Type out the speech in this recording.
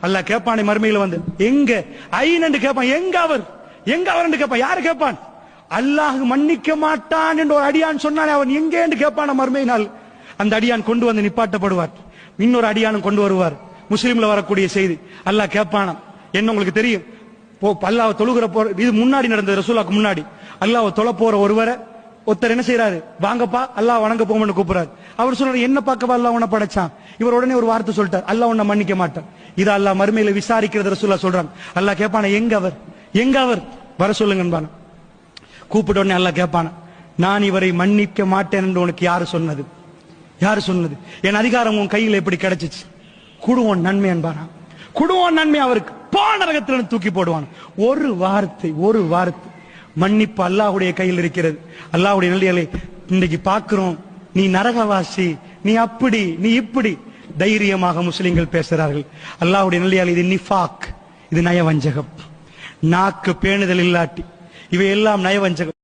அல்லாஹ் கேட்பானே மறுமையில வந்து, எங்க ஐன் என்று கேட்பான், எங்க அவர் என்று கேட்பான். யாரு கேட்பான்? அல்லாஹ் மன்னிக்க மாட்டான் என்று ஒரு அடியான் சொன்னானே அவன் எங்கே என்று கேட்பான் மறுமையினால். அந்த அடியான் கொண்டு வந்து நிப்பாட்டப்படுவார், இன்னொரு அடியானும் கொண்டு வருவார். முஸ்லிம்ல வரக்கூடிய செய்தி. அல்லாஹ் கேட்பானாம், என்ன உங்களுக்கு தெரியும், அல்லாஹ் தொழுகிற போற, இது முன்னாடி நடந்தது, ரசூலுக்கு முன்னாடி. அல்லாஹ் தொழ போற ஒருவரை ஒருத்தர் என்ன செய்யறாரு, வாங்கப்பா அல்லாஹ் வணங்க போங்கன்னு கூப்பிடுறாரு. அவர் சொல்றாரு, என்ன பார்க்கவா அல்லாஹ் உன்னை படைச்சான். இவர் உடனே ஒரு வார்த்தை சொல்லிட்டார், அல்லாஹ் உன்னை மன்னிக்க மாட்டான். இது அல்லாஹ் மறுமையில விசாரிக்கிறது ரசூலுல்லாஹ் சொல்றாங்க. அல்லாஹ் கேட்பான, எங்க அவர் வர சொல்லுங்க. கூப்பிட்ட உடனே அல்லாஹ் கேட்பான, நான் இவரை மன்னிக்க மாட்டேன் என்று உனக்கு யாரு சொன்னது? என் அதிகாரம் உன் கையில் எப்படி கிடைச்சிச்சு? குடுவோன் நன்மை என்பானா, குடுவோன் நன்மை அவருக்கு பானரகத்திலிருந்து தூக்கி போடுவான். ஒரு வார்த்தை மன்னிப்பு அல்லாஹ்வுடைய கையில் இருக்கிறது. அல்லாஹ்வுடைய நல்லியலை இன்றைக்கு பார்க்கிறோம். நீ நரகவாசி, நீ அப்படி, நீ இப்படி தைரியமாக முஸ்லிம்கள் பேசுகிறார்கள். அல்லாஹ்வுடைய நல்லியலை இது நிஃபாக், இது நயவஞ்சகம். நாக்கு பேணுதல் இல்லாட்டி இவையெல்லாம் நயவஞ்சகம்.